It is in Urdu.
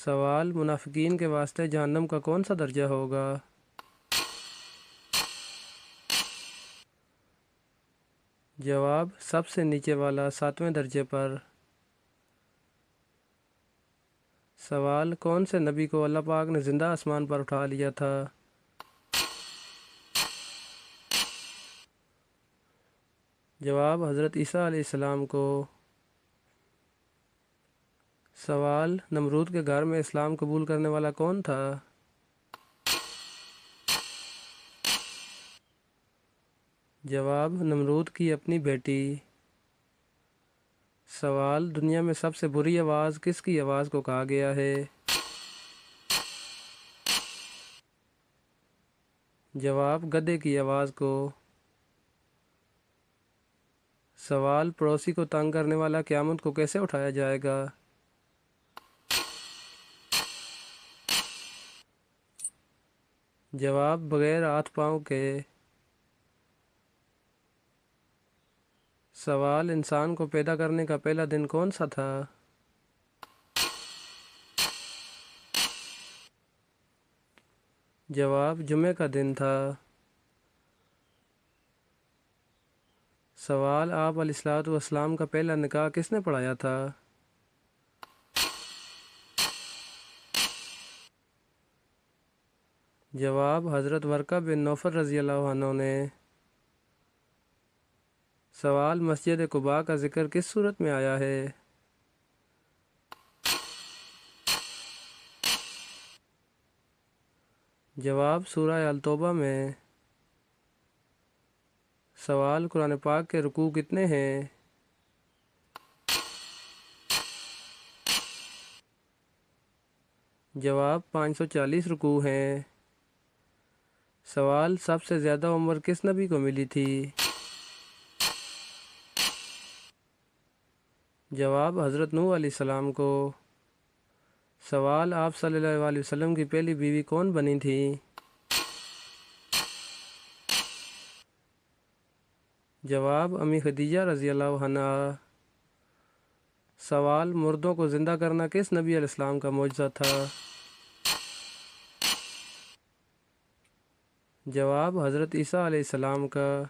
سوال، منافقین کے واسطے جہنم کا کون سا درجہ ہوگا؟ جواب، سب سے نیچے والا 7ویں درجے پر۔ سوال، کون سے نبی کو اللہ پاک نے زندہ آسمان پر اٹھا لیا تھا؟ جواب، حضرت عیسیٰ علیہ السلام کو۔ سوال، نمرود کے گھر میں اسلام قبول کرنے والا کون تھا؟ جواب، نمرود کی اپنی بیٹی۔ سوال، دنیا میں سب سے بری آواز کس کی آواز کو کہا گیا ہے؟ جواب، گدھے کی آواز کو۔ سوال، پڑوسی کو تنگ کرنے والا قیامت کو کیسے اٹھایا جائے گا؟ جواب، بغیر ہاتھ پاؤں کے۔ سوال، انسان کو پیدا کرنے کا پہلا دن کون سا تھا؟ جواب، جمعہ کا دن تھا۔ سوال، آپ علیہ الصلوۃ والسلام کا پہلا نکاح کس نے پڑھایا تھا؟ جواب، حضرت ورقہ بن نوفل رضی اللہ عنہ نے۔ سوال، مسجد قباء کا ذکر کس صورت میں آیا ہے؟ جواب، سورہ التوبہ میں۔ سوال، قرآن پاک کے رکوع کتنے ہیں؟ جواب، 540 رکوع ہیں۔ سوال، سب سے زیادہ عمر کس نبی کو ملی تھی؟ جواب، حضرت نوح علیہ السلام کو۔ سوال، آپ صلی اللہ علیہ وسلم کی پہلی بیوی کون بنی تھی؟ جواب، امی خدیجہ رضی اللہ عنہا۔ سوال، مردوں کو زندہ کرنا کس نبی علیہ السلام کا معجزہ تھا؟ جواب، حضرت عیسیٰ علیہ السلام کا۔